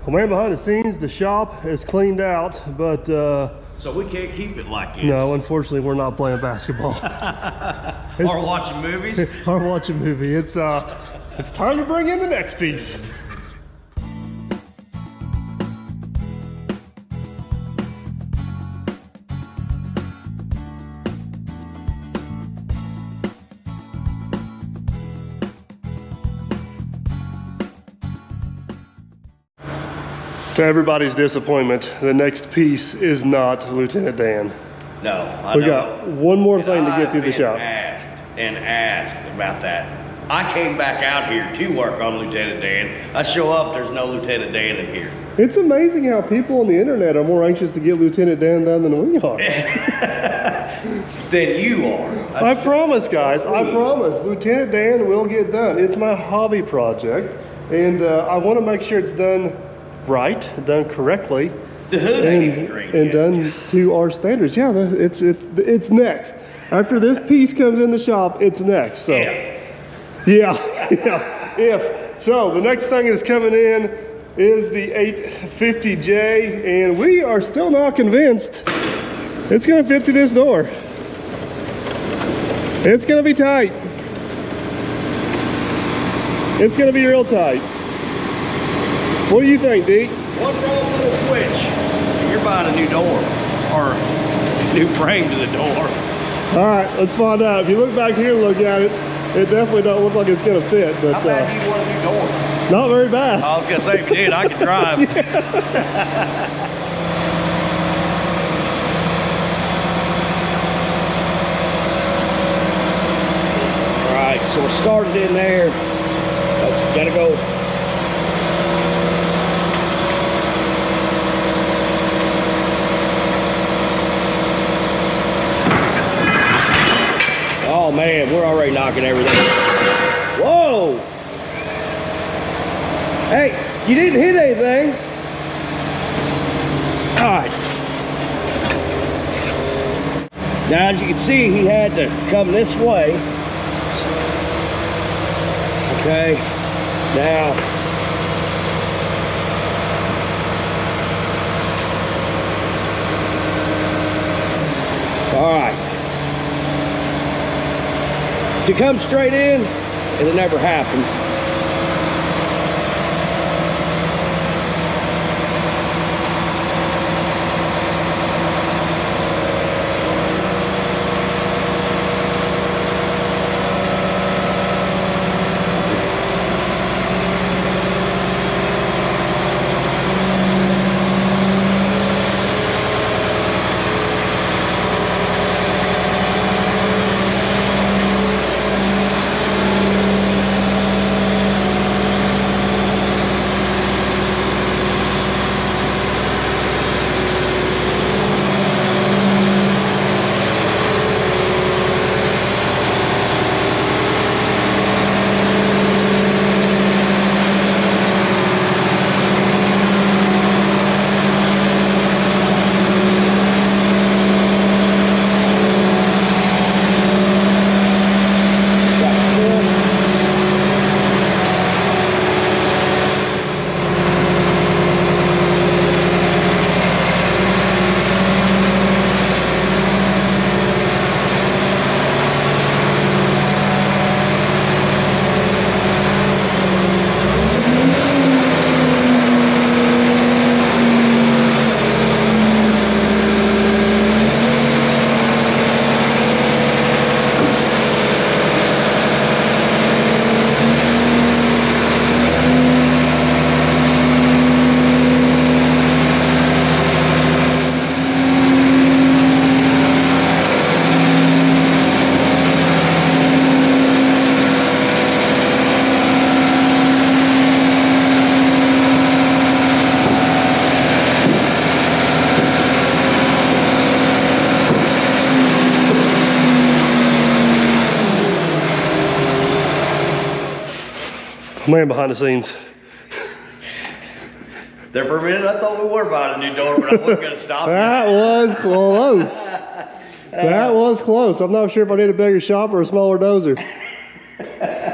Well, man, behind the scenes, the shop is cleaned out, but so we can't keep it like this. no, unfortunately, we're not playing basketball. Or watching movies. Or watching a movie. It's time to bring in the next piece. To everybody's disappointment, the next piece is not Lieutenant Dan. No, I We know. got one more thing to get through the I've been shop. asked about that. I came back out here to work on Lieutenant Dan. I show up, there's no Lieutenant Dan in here. It's amazing how people on the internet are more anxious to get Lieutenant Dan done than we are. Than you are. I promise, guys. I promise. Lieutenant Dan will get done. It's my hobby project, and I want to make sure it's done right, done correctly, The hood ain't even green and yet. done to our standards. Yeah, it's next. After this piece comes in the shop, it's next. So, yeah. If so, the next thing is coming in is the 850J, and we are still not convinced it's going to fit through this door. It's going to be tight. It's going to be real tight. What do you think, Deke? One wrong little switch, and you're buying a new door, or a new frame to the door. All right, let's find out. If you look back here and look at it, it definitely don't look like it's going to fit. But How bad do you want a new door? not very bad. I was gonna say, if you did, I could drive. All right, so we're started in there. Oh, gotta go. Oh man, we're already knocking everything. Whoa! Hey, you didn't hit anything. All right. Now, as you can see, he had to come this way. Okay. Now, all right. To come straight in, it'll never happen. Man behind the scenes. There for a minute, I thought we were buying a new door, but I wasn't going to stop you. That was close. That was close. I'm not sure if I need a bigger shop or a smaller dozer.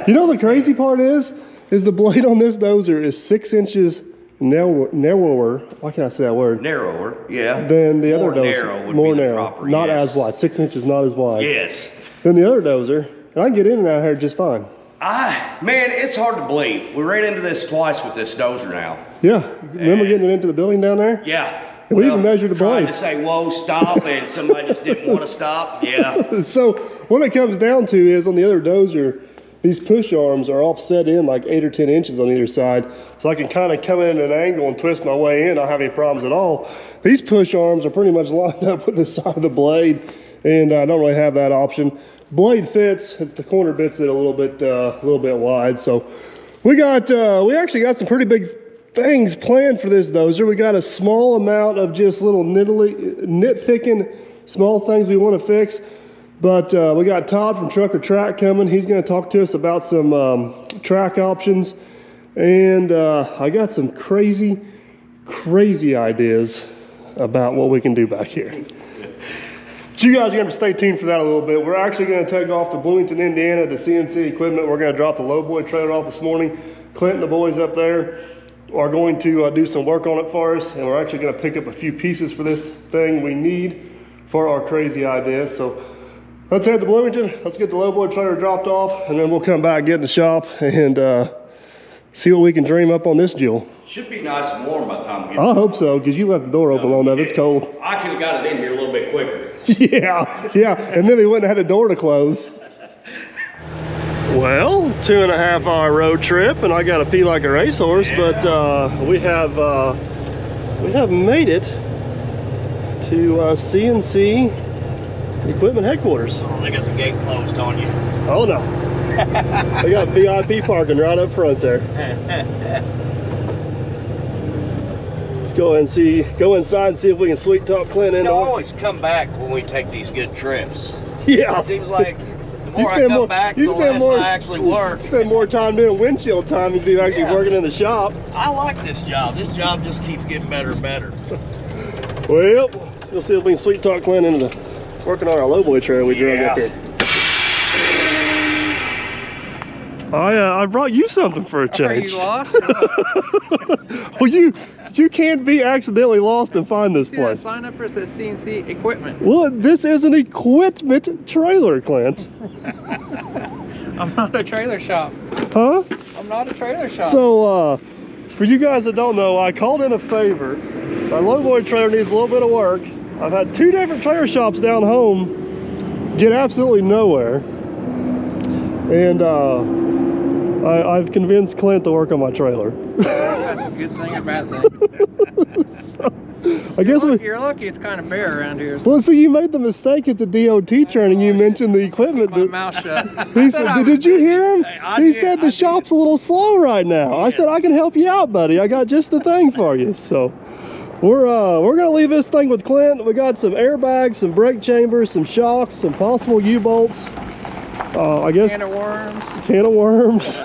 You know the crazy part is the blade on this dozer is 6 inches narrower. Why can't I say that word? Narrower, yeah. Than the more other dozer. Narrow would more be the narrow. proper, not yes. as wide. 6 inches, not as wide. Yes. Than the other dozer. And I can get in and out of here just fine. Man, it's hard to believe. We ran into this twice with this dozer now. Yeah. Remember getting it into the building down there? Yeah. And we even measured the trying blades. to say, whoa, stop, and somebody just didn't want to stop. Yeah. So what it comes down to is on the other dozer, these push arms are offset in like 8 or 10 inches on either side. So I can kind of come in at an angle and twist my way in. I don't have any problems at all. These push arms are pretty much lined up with the side of the blade, and I don't really have that option. Blade fits, it's the corner bits that are a little bit wide. So we actually got some pretty big things planned for this dozer. We got a small amount of just little nitpicking small things we want to fix. But we got Todd from Trucker Track coming. He's going to talk to us about some track options. And I got some crazy ideas about what we can do back here. So you guys are going to stay tuned for that a little bit. We're actually going to take off to Bloomington, Indiana, to CNC Equipment. We're going to drop the lowboy trailer off this morning. Clint and the boys up there are going to do some work on it for us. And we're actually going to pick up a few pieces for this thing we need for our crazy ideas. So let's head to Bloomington. Let's get the lowboy trailer dropped off, and then we'll come back, get in the shop, and see what we can dream up on this jewel. Should be nice and warm by the time we get I hope so, because you left the door open long enough. It's cold. I could have got it in here a little bit quicker. Yeah, and then we wouldn't have had the door to close. Well, 2.5 hour road trip, and I got to pee like a racehorse, but we have made it to CNC Equipment headquarters. Oh, they got the gate closed on you. Oh no. They got VIP parking right up front there. Let's go and go inside and see if we can sweet talk Clint in. You always come back when we take these good trips. Yeah. It seems like the more I come back, the less I actually work. Spend more time doing windshield time than you do actually working in the shop. I like this job. This job just keeps getting better and better. Well, let's go see if we can sweet talk Clint into working on our lowboy trailer we drove up here. I brought you something for a change. Are you lost? Well, you can't be accidentally lost and find this place. Sign up for says CNC Equipment. Well, this is an equipment trailer, Clint. I'm not a trailer shop. Huh? I'm not a trailer shop. So, for you guys that don't know, I called in a favor. My lowboy trailer needs a little bit of work. I've had 2 different trailer shops down home get absolutely nowhere. And I've convinced Clint to work on my trailer. That's a good thing, a bad thing. So, I guess you're lucky it's kind of bare around here. Well, see, you made the mistake at the DOT training. You mentioned the equipment. Keep my mouth shut. He said, did you hear him? He said the shop's a little slow right now. I said, I can help you out, buddy. I got just the thing for you. So we're gonna leave this thing with Clint. We got some airbags, some brake chambers, some shocks, some possible U-bolts. I guess Can of worms. Can of worms.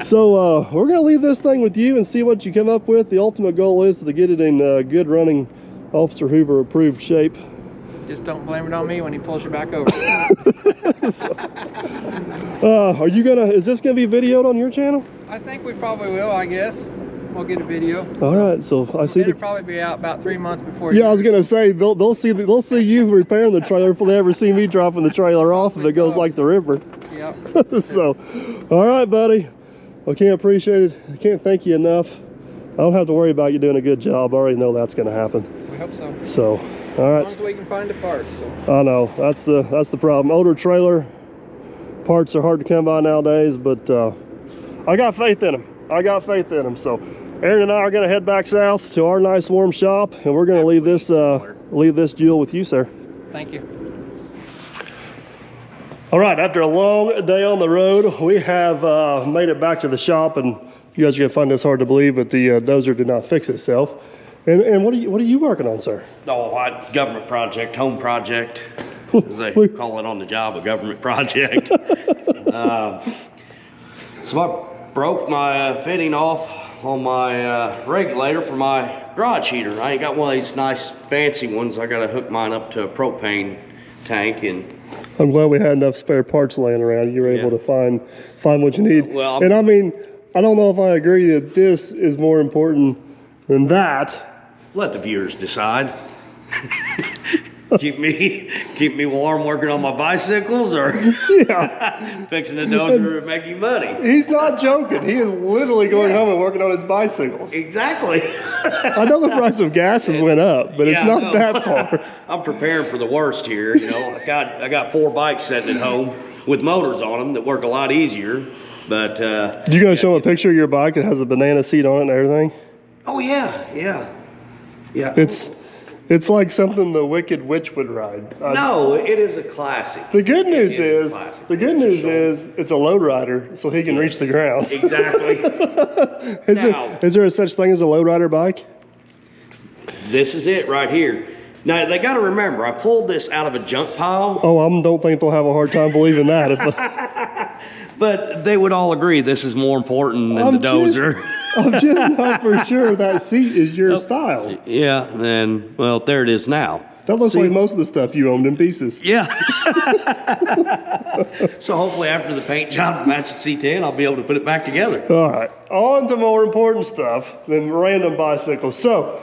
So we're gonna leave this thing with you and see what you come up with. The ultimate goal is to get it in good running, Officer Hoover approved shape. Just don't blame it on me when he pulls you back over. Are you gonna? Is this gonna be videoed on your channel? I think we probably will. I guess we'll get a video. All right. So I see. It'll probably be out about 3 months before. Yeah, I was gonna say they'll see you repairing the trailer before they ever see me dropping the trailer off if it goes like the river. Yep. So, all right, buddy. I can't appreciate it. I can't thank you enough. I don't have to worry about you doing a good job. I already know that's gonna happen. We hope so. So, all right. As long as we can find the parts. So. I know that's the problem. Older trailer parts are hard to come by nowadays, but I got faith in them. I got faith in them. So, Aaron and I are gonna head back south to our nice warm shop, and we're gonna leave this jewel with you, sir. Thank you. All right, after a long day on the road, we have made it back to the shop, and you guys are gonna find this hard to believe, but the dozer did not fix itself. And what are you working on, sir? Oh, government project, home project, as they call it on the job, a government project. So I broke my fitting off on my regulator for my garage heater. I ain't got one of these nice fancy ones. I gotta hook mine up to a propane tank, and I'm glad we had enough spare parts laying around. You were able to find what you need. Well, and I mean, I don't know if I agree that this is more important than that. Let the viewers decide. keep me warm working on my bicycles, or Yeah. fixing the dozer and making money. He's not joking. He is literally going home and working on his bicycles. Exactly. I know the price of gas has went up, but it's Yeah, not I know. that far. I'm preparing for the worst here. You know, I got 4 bikes sitting at home with motors on them that work a lot easier. But You gonna show a picture of your bike that has a banana seat on it and everything? oh yeah. It's like something the Wicked Witch would ride. No, it is a classic. The good news It is is, a classic. the good news is it's a low rider, so he can reach the ground. Exactly. Is there a such thing as a low rider bike? This is it right here. Now they got to remember, I pulled this out of a junk pile, Oh, I don't think they'll have a hard time believing that. but they would all agree this is more important than the Dozer. I'm just not for sure that seat is your style. Yeah, and well, there it is now. That looks like most of the stuff you owned in pieces. Yeah. So hopefully after the paint job matches C10, I'll be able to put it back together. All right, on to more important stuff than random bicycles. So,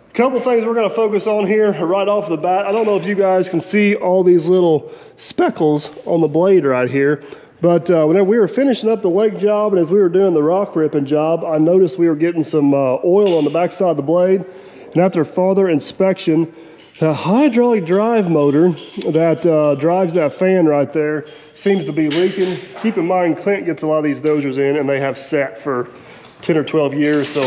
a couple things we're going to focus on here right off the bat. I don't know if you guys can see all these little speckles on the blade right here, but whenever we were finishing up the leg job and as we were doing the rock ripping job, I noticed we were getting some oil on the backside of the blade. And after further inspection, the hydraulic drive motor that drives that fan right there seems to be leaking. Keep in mind, Clint gets a lot of these Dozers in and they have sat for 10 or 12 years, so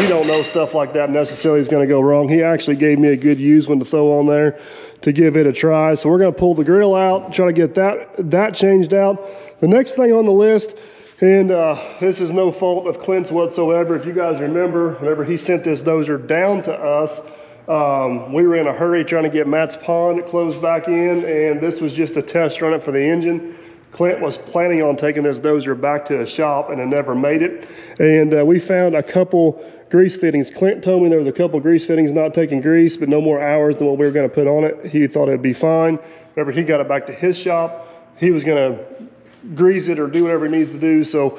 we don't know stuff like that necessarily is going to go wrong. He actually gave me a good used one to throw on there to give it a try. So we're going to pull the grill out, try to get that changed out. The next thing on the list, and this is no fault of Clint's whatsoever. If you guys remember, whenever he sent this Dozer down to us, we were in a hurry trying to get Matt's pond closed back in, and this was just a test run it for the engine. Clint was planning on taking this Dozer back to a shop and it never made it. And we found a couple grease fittings. Clint told me there was a couple grease fittings not taking grease, but no more hours than what we were going to put on it. He thought it'd be fine. Whenever he got it back to his shop, he was going to grease it or do whatever he needs to do. So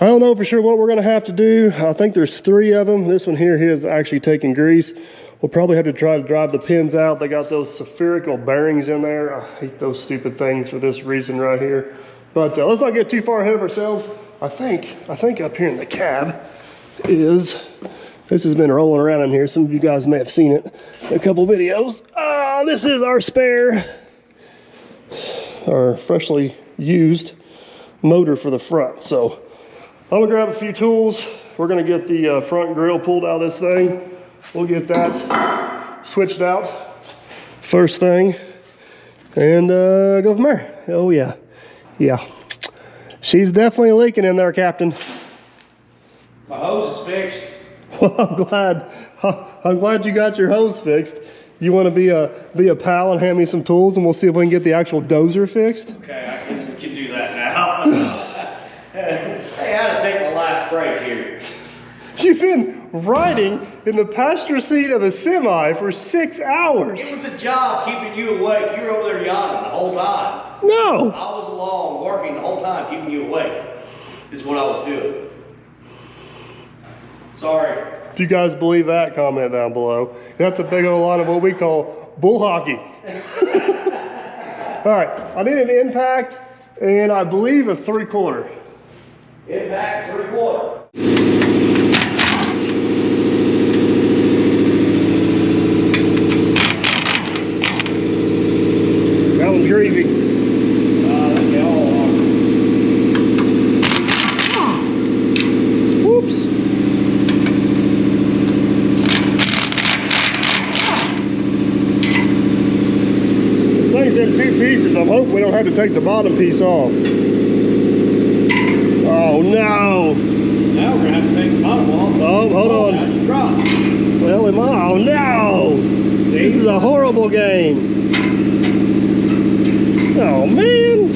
I don't know for sure what we're going to have to do. I think there's 3 of them. This one here, he is actually taking grease. We'll probably have to try to drive the pins out. They got those spherical bearings in there. I hate those stupid things for this reason right here. But let's not get too far ahead of ourselves. I think up here in the cab is, this has been rolling around in here. Some of you guys may have seen it in a couple videos. This is our spare, our freshly used motor for the front. So I'm gonna grab a few tools. We're gonna get the front grill pulled out of this thing. We'll get that switched out first thing and go from there. Oh yeah, yeah. She's definitely leaking in there, Captain. My hose is fixed. Well, I'm glad you got your hose fixed. You want to be a pal and hand me some tools, and we'll see if we can get the actual Dozer fixed. Okay, I guess we can do that now. Hey, I had to take my last break here. You've been riding in the passenger seat of a semi for 6 hours. It was a job keeping you awake. You were over there yawning the whole time. No. I was along working the whole time, keeping you awake. Is what I was doing. Sorry. If you guys believe that, comment down below. That's a big old line of what we call bull hockey. All right, I need an impact and I believe a 3/4. Impact 3/4. That one's greasy. They all are. Whoops. This thing's in 2 pieces. I'm hoping we don't have to take the bottom piece off. Oh no. Now we're going to have to take the bottom off. Oh, hold on. Now you drop. Well, we might. Oh no. This is a horrible game. Oh man.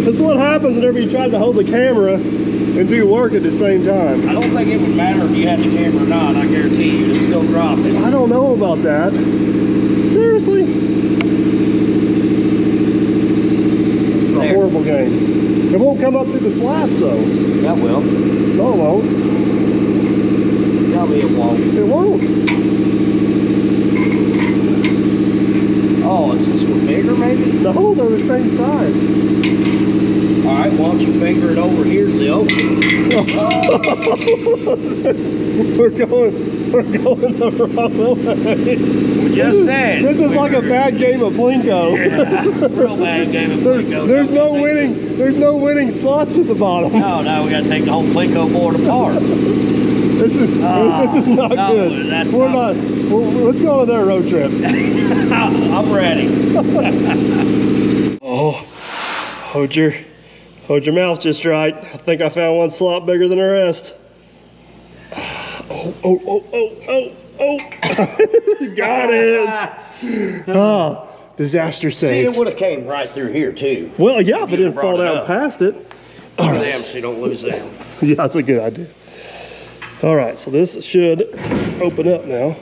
This is what happens whenever you try to hold the camera and do work at the same time. I don't think it would matter if you had the camera or not. I guarantee you, it'd still drop it. I don't know about that. Seriously? This is a horrible game. It won't come up through the slats though. That will. No, it won't. Tell me it won't. It won't. Oh, is this one bigger maybe? No, they're the same size. All right, why don't you finger it over here to the opening? we're going the wrong way. We just said. This is like a bad game of Plinko. Yeah, real bad game of Plinko. There's no winning. There's no winning slots at the bottom. No, we got to take the whole Plinko board apart. This is not good. That's We're not. Let's go on their road trip. I'm ready. Oh, hold your mouth just right. I think I found one slot bigger than the rest. Oh. Got it. Oh, disaster See, saved. it would have came right through here too. Well, yeah, if it didn't brought fall it down up. past it. All right. Damn, so you don't lose them. Yeah, that's a good idea. All right, so this should open up now.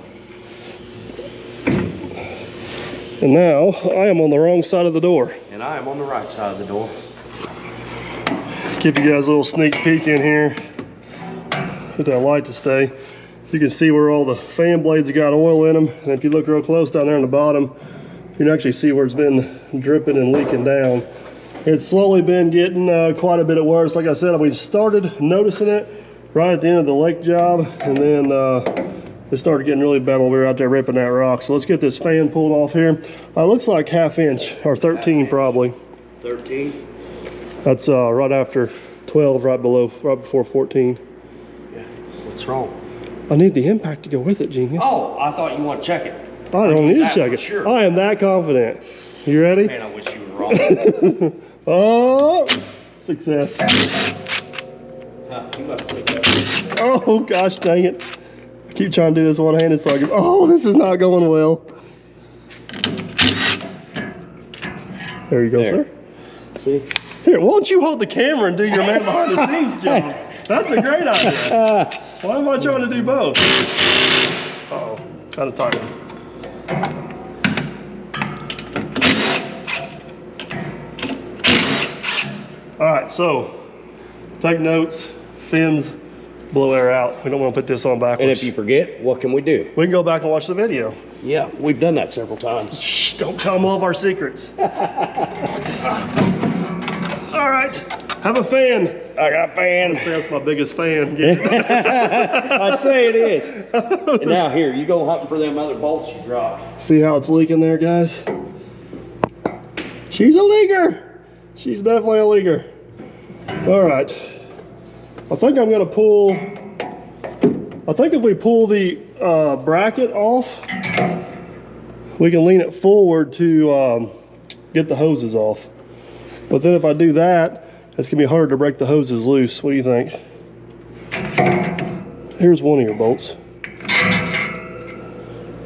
And now I am on the wrong side of the door. And I am on the right side of the door. Give you guys a little sneak peek in here. Get that light to stay. You can see where all the fan blades have got oil in them. And if you look real close down there on the bottom, you can actually see where it's been dripping and leaking down. It's slowly been getting quite a bit worse. Like I said, we started noticing it right at the end of the lake job, and then it started getting really bad while we were out there ripping that rock. So let's get this fan pulled off here. Looks like 1/2 inch, or 13 probably. 13? That's right after 12, right before 14. Yeah. What's wrong? I need the impact to go with it, genius. Oh, I thought you want to check it. I don't need to That check for it. sure. I am that confident. You ready? Man, I wish you were wrong. Oh, success. You must click that. Oh, gosh dang it. I keep trying to do this one-handed so I can, oh, this is not going well. There you go, There. sir. See? Here, why don't you hold the camera and do your man behind the scenes job? That's a great idea. Why am I trying to do both? Uh-oh, kind of tight. All right, so take notes, fins, blow air out. We don't want to put this on backwards. And if you forget, what can we do? We can go back and watch the video. Yeah, we've done that several times. Shh, don't tell them all of our secrets. All right, have a fan. I got a fan. Say that's my biggest fan. I'd say it is. And now here, you go hunting for them other bolts you dropped. See how it's leaking there, guys? She's a leaker. She's definitely a leaker. All right. I think I'm gonna pull, I think if we pull the bracket off, we can lean it forward to get the hoses off. But then if I do that, it's gonna be harder to break the hoses loose. What do you think? Here's one of your bolts.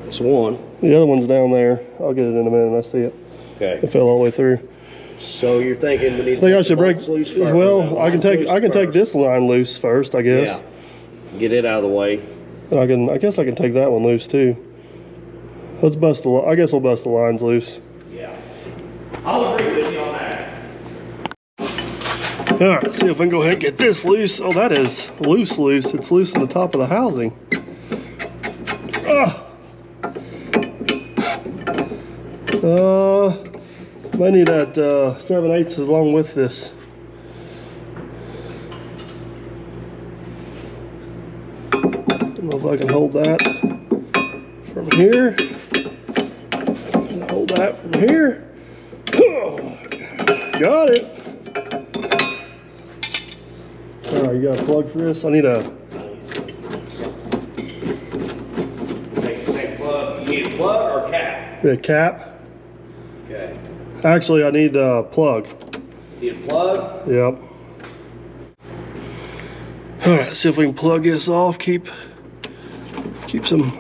It's one. The other one's down there. I'll get it in a minute. I see it. Okay. It fell all the way through. So you're thinking we need I think I should break. Well, I can take this line loose first, I guess. Yeah. Get it out of the way. And I guess I can take that one loose too. Let's bust the. I guess we'll bust the lines loose. Yeah. I'll agree with you on that. All right, see if we can go ahead and get this loose. Oh, that is loose. It's loose in the top of the housing. I need that 7/8 along with this. Don't know if I can hold that from here. Hold that from here. Oh, got it. All right, you got a plug for this? I need a. Take the same plug. You need a plug or a cap? A cap. Okay. Actually, I need a plug. Need a plug? Yep. All right, see if we can plug this off. Keep some.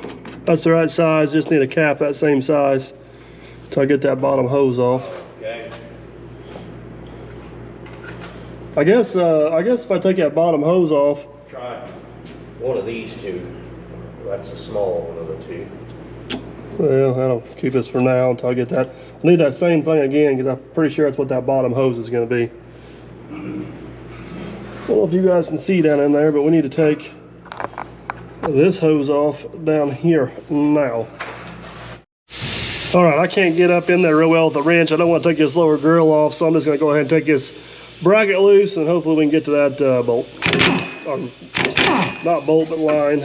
That's the right size. Just need a cap that same size till I get that bottom hose off. Okay. I guess if I take that bottom hose off. Try one of these two. That's the small one of the two. Well, that'll keep us for now until I get that. I need that same thing again because I'm pretty sure that's what that bottom hose is going to be. I don't know if you guys can see down in there, but we need to take this hose off down here now. All right, I can't get up in there real well with the wrench. I don't want to take this lower grill off, so I'm just going to go ahead and take this bracket loose, and hopefully we can get to that bolt. Or, not bolt, but line.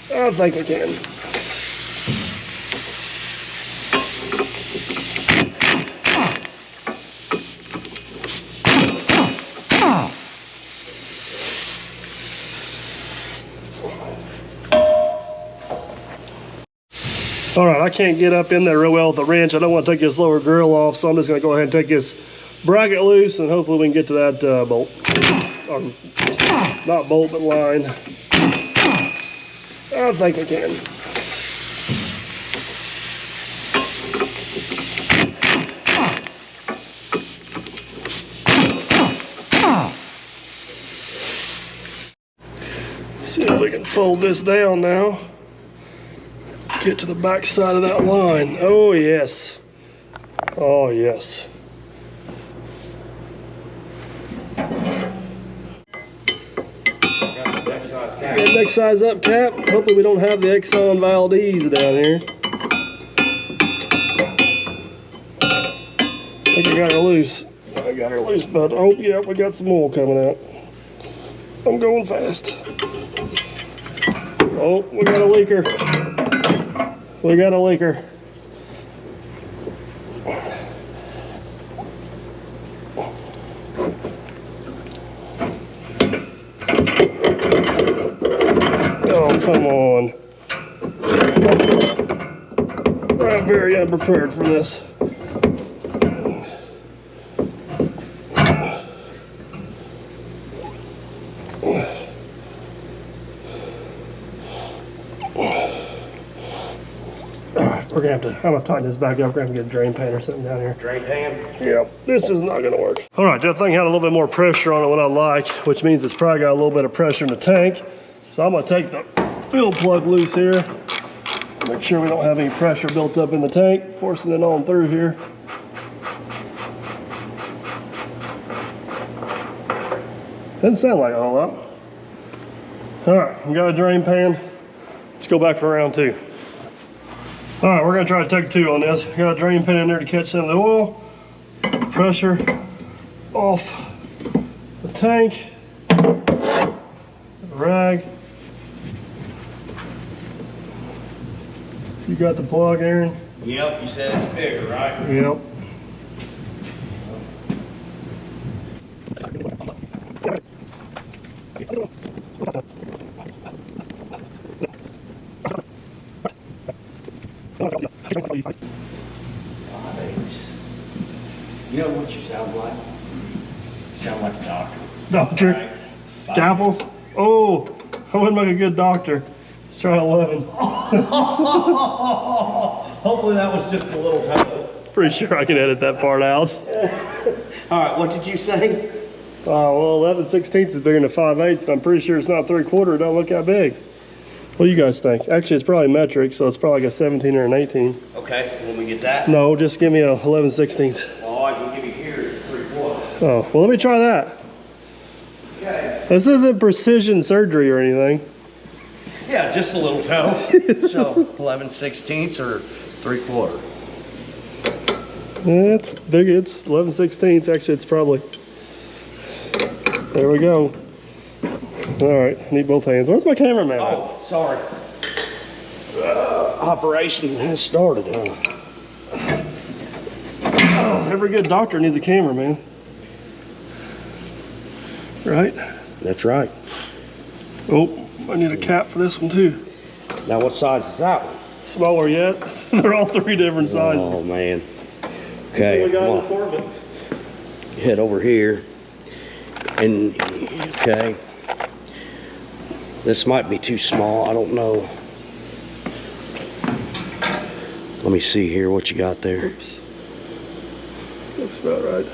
I think we can. All right, I can't get up in there real well with the wrench. I don't want to take this lower grill off, so I'm just going to go ahead and take this bracket loose, and hopefully we can get to that bolt. Or, not bolt, but line. I think we can. See if we can fold this down now. Get to the back side of that line. Oh yes. Oh yes. Got the next size up, Cap. Hopefully we don't have the Exxon Valdez down here. I think I got her loose. I got her loose, but oh yeah, we got some oil coming out. I'm going fast. Oh, we got a leaker. We got a leaker. Oh, come on. I'm very unprepared for this. We're gonna have to, I'm gonna tighten this back up. We're gonna have to get a drain pan or something down here. Drain pan? Yeah, this is not gonna work. All right, that thing had a little bit more pressure on it than I like, which means it's probably got a little bit of pressure in the tank. So I'm gonna take the fill plug loose here. Make sure we don't have any pressure built up in the tank, forcing it on through here. Doesn't sound like a whole lot. All right, we got a drain pan. Let's go back for round two. All right, we're gonna try to take two on this. Got a drain pan in there to catch some of the oil. Pressure off the tank. The rag. You got the plug, Aaron? Yep, you said it's bigger, right? Yep. You know what you sound like? You sound like a doctor. Doctor? Right. Scalpel? Oh, I wouldn't make a good doctor. Let's try 11. Hopefully that was just a little toe. Pretty sure I can edit that part out. All right, what did you say? Well, 11/16 is bigger than 5/8, and I'm pretty sure it's not 3/4. It don't look that big. What do you guys think? Actually, it's probably metric, so it's probably like a 17 or an 18. Okay, when we get that? No, just give me a 11/16. Oh, I can give you here 3/4. Oh, well, let me try that. Okay. This isn't precision surgery or anything. Yeah, just a little toe. So 11/16 or 3/4. It's big. It's 11/16. Actually, it's probably. There we go. All right, need both hands. Where's my cameraman? Oh, sorry. Operation has started, huh? Oh, every good doctor needs a cameraman. Right? That's right. Oh, I need a cap for this one too. Now what size is that one? Smaller yet? They're all three different sizes. Oh man. Okay, We got come an on. assortment. Head over here. And, okay. This might be too small, I don't know. Let me see here what you got there. Oops. Looks about right.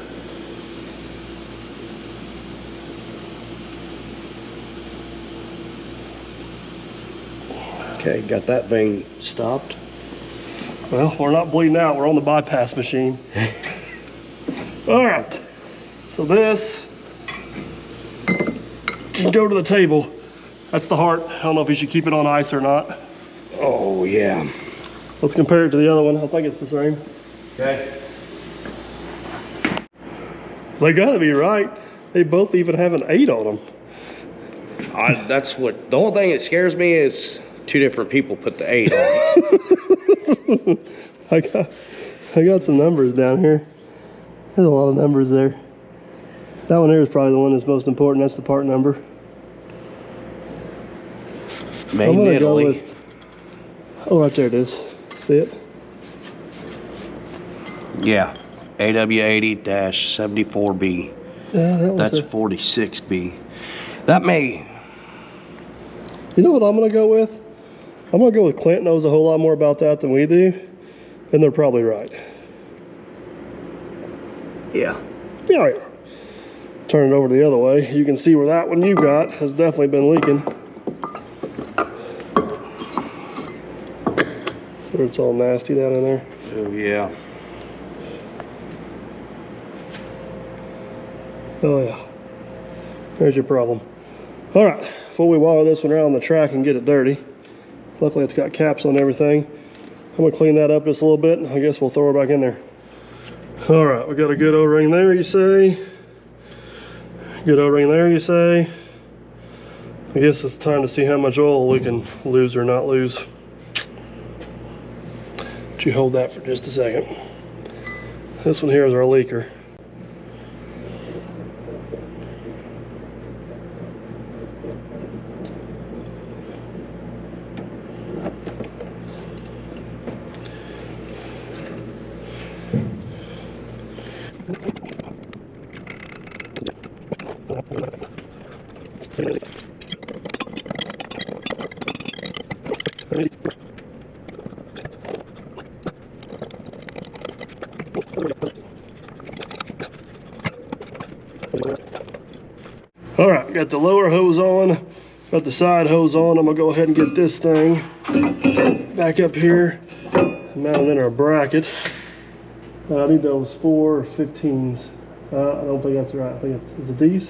Okay, got that vein stopped. Well, we're not bleeding out. We're on the bypass machine. All right. So this can go to the table. That's the heart. I don't know if you should keep it on ice or not. Oh, yeah. Let's compare it to the other one. I think it's the same. Okay. They gotta be right. They both even have an 8 on them. That's what, the only thing that scares me is 2 different people put the 8 on. I got some numbers down here. There's a lot of numbers there. That one here is probably the one that's most important. That's the part number. Made I'm in gonna go Italy. with, oh, right there it is. See it? Yeah, AW80-74B. Yeah, that was That's it. 46B. That may, You know what I'm gonna go with? I'm gonna go with Clint knows a whole lot more about that than we do. And they're probably right. yeah. Yeah, yeah. Turn it over the other way. You can see where that one you got has definitely been leaking. So it's all nasty down in there. Oh, yeah. Oh yeah. There's your problem. All right, before we wallow this one around the track and get it dirty, luckily it's got caps on everything. I'm gonna clean that up just a little bit, and I guess we'll throw her back in there. All right, we got a good O-ring there, you say. Good O-ring there, you say. I guess it's time to see how much oil we can lose or not lose. Would you hold that for just a second? This one here is our leaker. All right, got the lower hose on, got the side hose on. I'm gonna go ahead and get this thing back up here and mount it in our bracket. I need those 4 15s. I don't think that's right. I think is it these?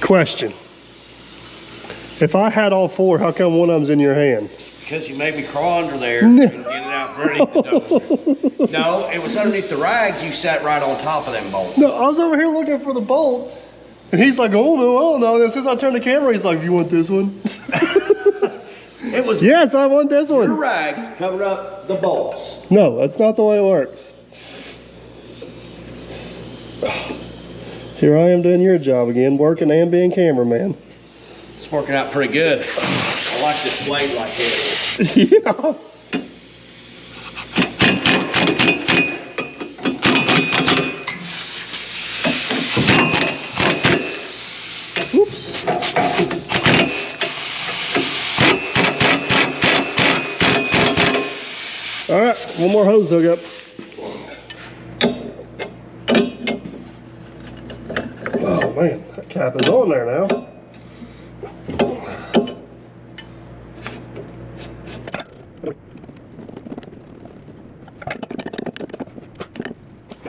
Question. If I had all 4, how come one of them's in your hand? Because you made me crawl under there and get it out underneath the dozer. No, it was underneath the rags. You sat right on top of them bolts. No, I was over here looking for the bolt, and he's like, oh no, oh no. And as soon as I turned the camera, he's like, you want this one? It was Yes, I want this your one. rags covered up the bolts. No, that's not the way it works. Here I am doing your job again, working and being cameraman. It's working out pretty good. I like this blade like this. Yeah. Oops. All right, one more hose hook up. Oh man, that cap is on there now.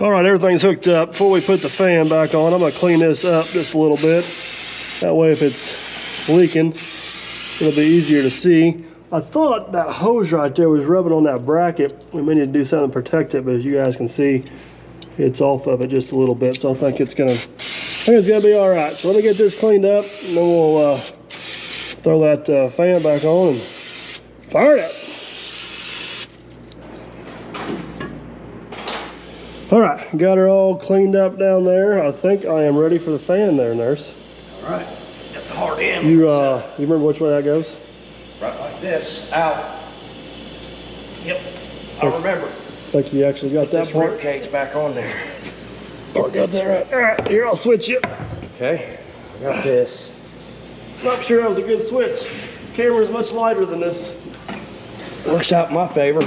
All right, everything's hooked up. Before we put the fan back on, I'm gonna clean this up just a little bit. That way if it's leaking, it'll be easier to see. I thought that hose right there was rubbing on that bracket. We may need to do something to protect it, but as you guys can see, it's off of it just a little bit. So I think it's gonna be all right. So let me get this cleaned up, and then we'll throw that fan back on and fire it up. All right, got her all cleaned up down there. I think I am ready for the fan there, nurse. All right, got the hard end. You remember which way that goes? Right like this, out. Yep, I remember. I think you actually got that This part. rib cage back on there. Oh, got that right. All right, here, I'll switch you. Okay, I got this. Not sure that was a good switch. Camera's much lighter than this. Works out in my favor.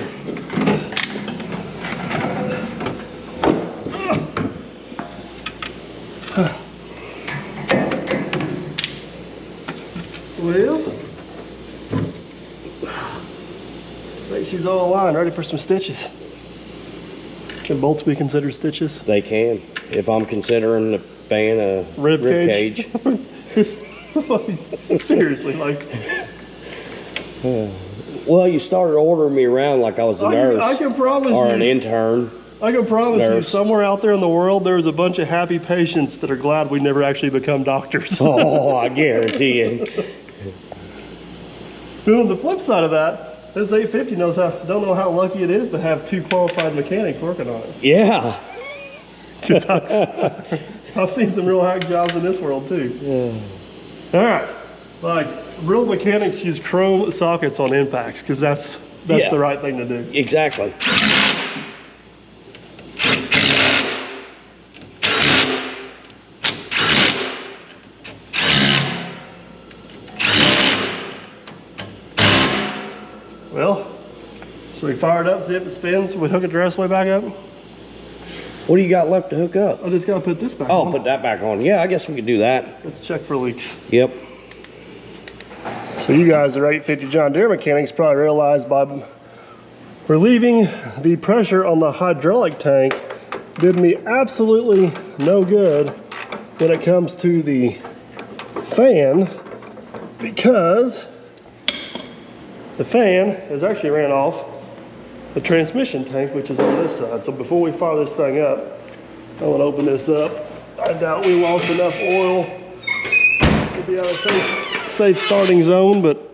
Well, she's all aligned, ready for some stitches. Can bolts be considered stitches? They can, if I'm considering the fan a Rib cage. Seriously, like. Well, you started ordering me around like I was a nurse. I can promise or you. an intern. I can promise you, Nurse. somewhere out there in the world, there's a bunch of happy patients that are glad we never actually become doctors. Oh, I guarantee it. But on the flip side of that, this 850 don't know how lucky it is to have 2 qualified mechanics working on it. Yeah. Because I've seen some real hack jobs in this world too. Yeah. All right, like real mechanics use chrome sockets on impacts because that's Yeah. the right thing to do. Exactly. Well, should we fire it up, see if it spins? We hook it the rest of the way back up? What do you got left to hook up? I just gotta put this back Oh, on. put that back on. Yeah, I guess we could do that. Let's check for leaks. Yep. So you guys that are 850 John Deere mechanics probably realized by relieving the pressure on the hydraulic tank did me absolutely no good when it comes to the fan, because the fan has actually ran off the transmission tank, which is on this side. So before we fire this thing up, I want to open this up. I doubt we lost enough oil to be out of safe starting zone, but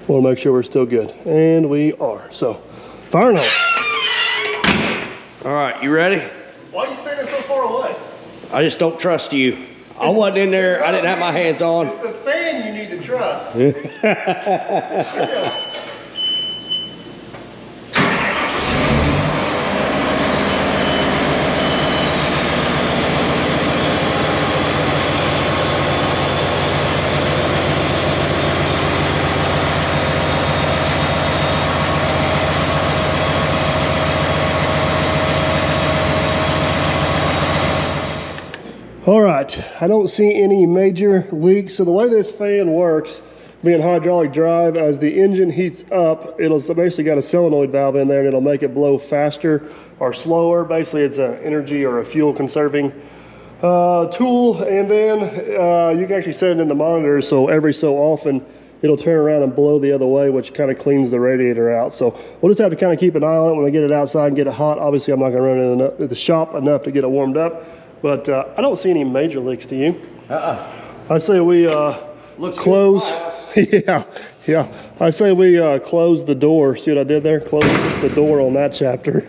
want to make sure we're still good. And we are. So, firing on. All right, you ready? Why are you standing so far away? I just don't trust you. I wasn't in there. I didn't have my hands on. It's the fan you need to trust. All right, I don't see any major leaks. So the way this fan works, being hydraulic drive, as the engine heats up, it'll basically got a solenoid valve in there and it'll make it blow faster or slower. Basically, it's an energy or a fuel conserving tool. And then you can actually set it in the monitor, so every so often it'll turn around and blow the other way, which kind of cleans the radiator out. So we'll just have to kind of keep an eye on it when we get it outside and get it hot. Obviously, I'm not going to run it in the shop enough to get it warmed up. But I don't see any major leaks, to you? I say we close. Yeah. I say we close the door. See what I did there? Close the door on that chapter.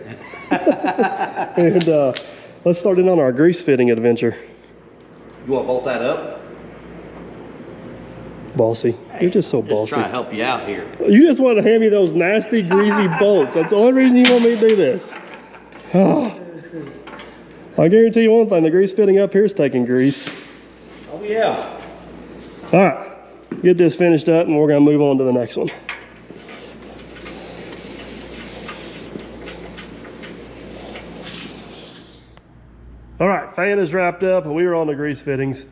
And let's start in on our grease fitting adventure. You want to bolt that up? Bossy. You're just so bossy. Just trying to help you out here. You just want to hand me those nasty, greasy bolts. That's the only reason you want me to do this. I guarantee you one thing, the grease fitting up here is taking grease. Oh, yeah. All right, get this finished up and we're gonna move on to the next one. All right, fan is wrapped up and we are on the grease fittings.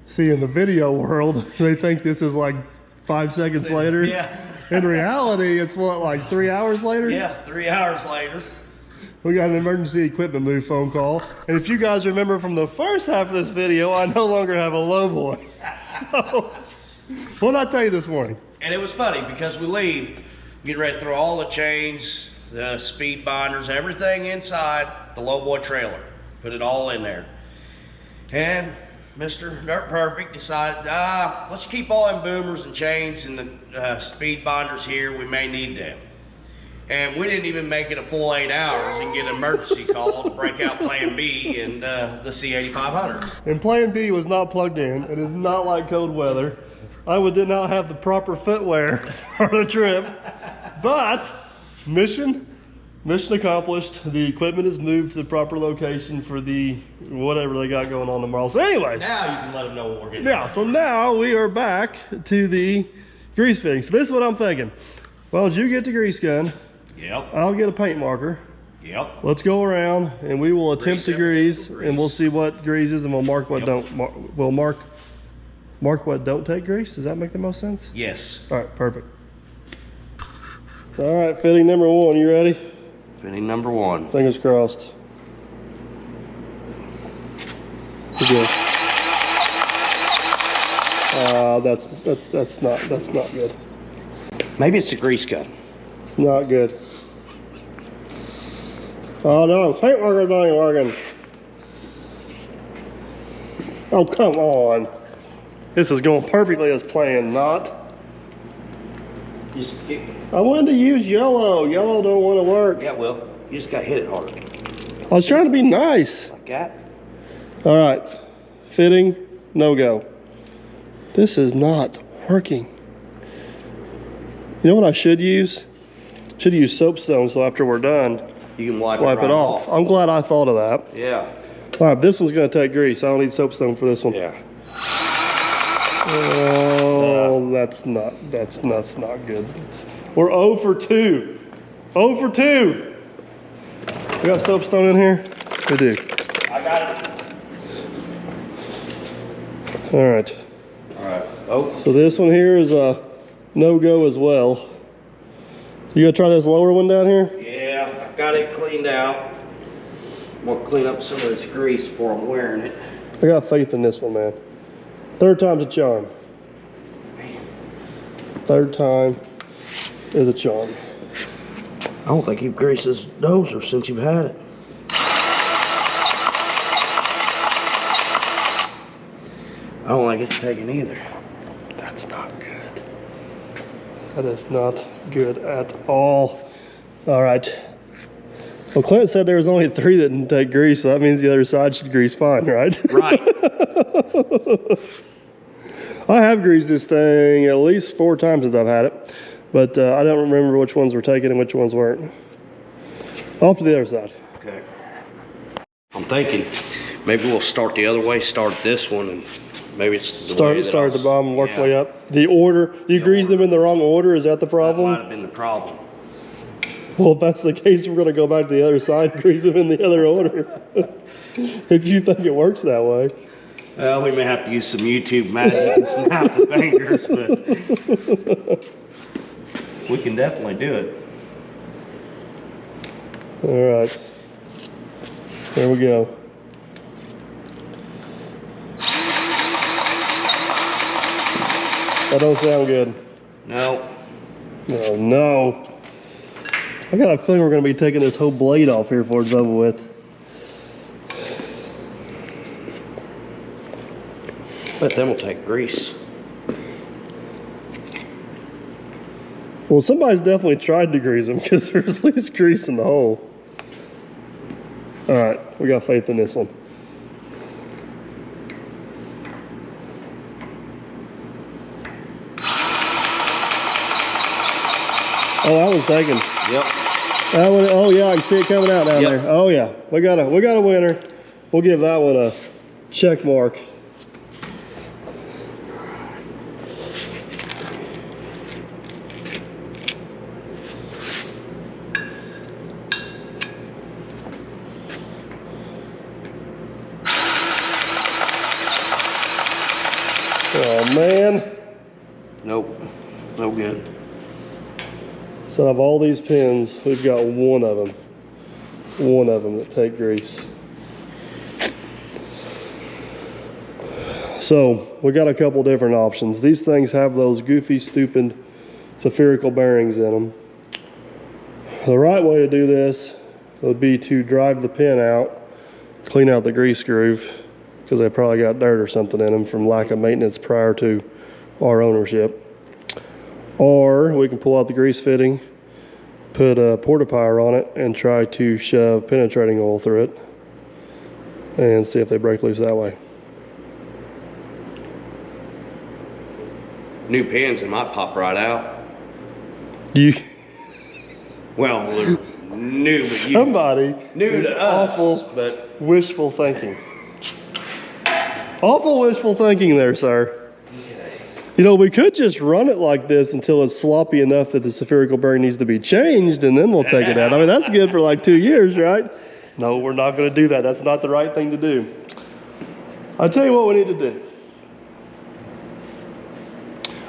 See, in the video world, they think this is like 5 seconds later. Yeah. In reality, it's what, like 3 hours later? Yeah, 3 hours later. We got an emergency equipment move phone call. And if you guys remember from the first half of this video, I no longer have a low voice. So, what did I tell you this morning? And it was funny because we leave, get ready to throw all the chains, the speed binders, everything inside the lowboy trailer. Put it all in there. And Mr. Dirt Perfect decided, let's keep all them boomers and chains and the speed binders here. We may need them. And we didn't even make it a full 8 hours and get an emergency call to break out Plan B and the C8500. And Plan B was not plugged in. It is not like cold weather. I did not have the proper footwear for the trip. But mission accomplished. The equipment is moved to the proper location for the whatever they got going on tomorrow. So anyways. Now you can let them know what we're getting. Yeah, so now we are back to the grease fitting. So this is what I'm thinking. Well, as you get the grease gun, Yep. I'll get a paint marker. Yep. Let's go around and we will attempt to grease, grease. and we'll see what greases and we'll mark what don't. We'll mark what don't take grease. Does that make the most sense? Yes. All right, perfect. All right, fitting number 1. You ready? Fitting number 1. Fingers crossed. Good. That's not good. Maybe it's the grease gun. It's not good. Oh no, paint worker's not even working. Oh, come on. This is going perfectly as planned, not. I wanted to use yellow. Yellow don't want to work. Yeah, well, you just got hit it hard. I was trying to be nice. Like that? All right, fitting, no go. This is not working. You know what I should use? Should use soapstone so after we're done, You can wipe it off. I'm glad I thought of that. Yeah. All right, this one's gonna take grease. I don't need soapstone for this one. Yeah. Oh, that's not good. We're 0 for 2. 0 for 2. We got soapstone in here? We do. I got it. All right. All right. Oh. So this one here is a no-go as well. You gonna try this lower one down here? Yeah, got it cleaned out. We'll clean up some of this grease before I'm wearing it. I got faith in this one, man. 3rd time's a charm. 3rd time is a charm. I don't think you've greased this Dozer since you've had it. I don't think it's taken either. That's not good. That is not good at all. All right. Well, Clint said there was only 3 that didn't take grease, so that means the other side should grease fine, right? Right. I have greased this thing at least 4 times since I've had it, but I don't remember which ones were taken and which ones weren't. Off to the other side. Okay. I'm thinking maybe we'll start the other way, start this one, and maybe it's the way that Start at the bottom and work yeah. way up. The order, you greased them in the wrong order, is that the That problem? might have been the problem. Well, if that's the case, we're going to go back to the other side and grease them in the other order. If you think it works that way. Well, we may have to use some YouTube magic and snap the fingers, but we can definitely do it. All right. There we go. That don't sound good. No. Oh, no. I got a feeling we're going to be taking this whole blade off here before it's over with. But then we'll take grease. Well, somebody's definitely tried to grease them because there's at least grease in the hole. All right, we got faith in this one. Oh, that was taken. Yep. That one, oh yeah, I can see it coming out down there. Oh yeah, we got a winner. We'll give that one a check mark. Oh man. Nope. No good. So out of all these pins, we've got one of them that take grease. So we got a couple different options. These things have those goofy, stupid spherical bearings in them. The right way to do this would be to drive the pin out, clean out the grease groove, because they probably got dirt or something in them from lack of maintenance prior to our ownership. Or we can pull out the grease fitting, put a porta-pire on it, and try to shove penetrating oil through it and see if they break loose that way. New pins, it might pop right out. Well, they're new, but Somebody new to us, awful but wishful thinking. Awful wishful thinking there, sir. You know, we could just run it like this until it's sloppy enough that the spherical bearing needs to be changed, and then we'll take it out. I mean, that's good for like 2 years, right? No, we're not going to do that. That's not the right thing to do. I'll tell you what we need to do.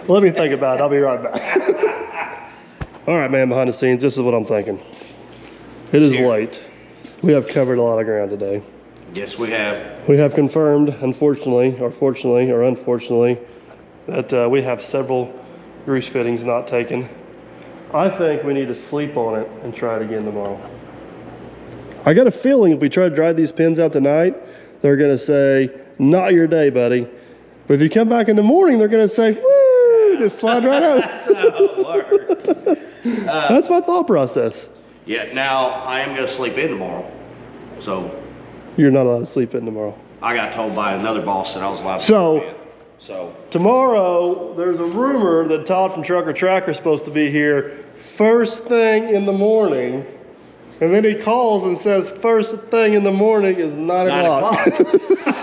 Let me think about it. I'll be right back. All right, man, behind the scenes, this is what I'm thinking. It is late. We have covered a lot of ground today. Yes, we have. We have confirmed, unfortunately, or fortunately, or unfortunately, that we have several grease fittings not taken. I think we need to sleep on it and try it again tomorrow. I got a feeling if we try to drive these pins out tonight, they're gonna say, not your day, buddy. But if you come back in the morning, they're gonna say, woo, just slide right out. That's how it works. That's my thought process. Yeah, now I am gonna sleep in tomorrow. So You're not allowed to sleep in tomorrow. I got told by another boss that I was allowed to So- sleep in. So Tomorrow, there's a rumor that Todd from Trucker Tracker is supposed to be here first thing in the morning. And then he calls and says first thing in the morning is 9 o'clock.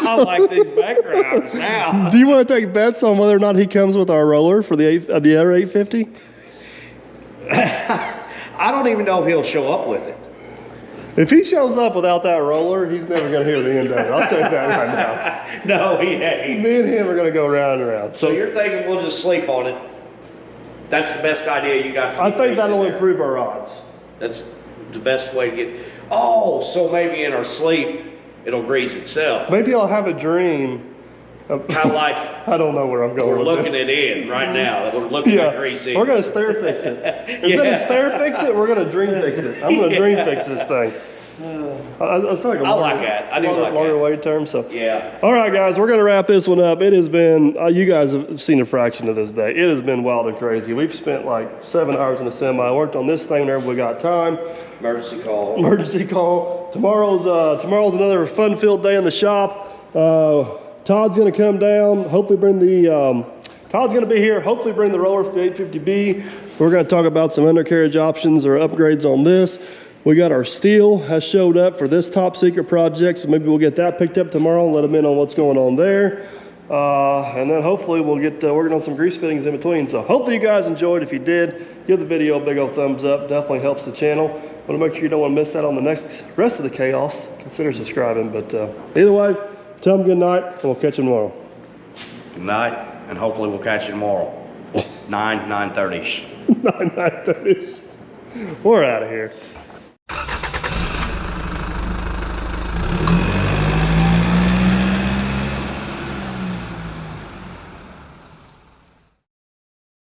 I like these backgrounds now. Do you want to take bets on whether or not he comes with our roller for the other 850? I don't even know if he'll show up with it. If he shows up without that roller, he's never going to hear the end of it. I'll tell you that right now. No, he ain't. Me and him are going to go round and round. So you're thinking we'll just sleep on it? That's the best idea you got. I think that'll improve our odds. That's the best way to get. Oh, so maybe in our sleep it'll grease itself. Maybe I'll have a dream. Kind of like I don't know where I'm going. we're with looking this. at in right now. That we're looking at grease in. We're gonna stair fix it. Instead of stair fix it, we're gonna dream fix it. I'm gonna dream fix this thing. It's like a I like that. I do like longer that. way term. So Yeah. all right, guys, we're gonna wrap this one up. It has been you guys have seen a fraction of this day. It has been wild and crazy. We've spent like 7 hours in the semi. Worked on this thing whenever we got time. Emergency call. Emergency call. Tomorrow's another fun-filled day in the shop. Todd's gonna come down. Hopefully bring the Todd's gonna be here. Hopefully bring the roller for the 850B. We're gonna talk about some undercarriage options or upgrades on this. We got our steel has showed up for this top secret project, so maybe we'll get that picked up tomorrow and let them in on what's going on there. And then hopefully we'll get working on some grease fittings in between. So hopefully you guys enjoyed. If you did, give the video a big old thumbs up. Definitely helps the channel. Want to make sure you don't want to miss out on the rest of the chaos. Consider subscribing. But either way, tell them good night, and we'll catch you tomorrow. Good night, and hopefully we'll catch you tomorrow. 9:30ish. 9:30. We're out of here.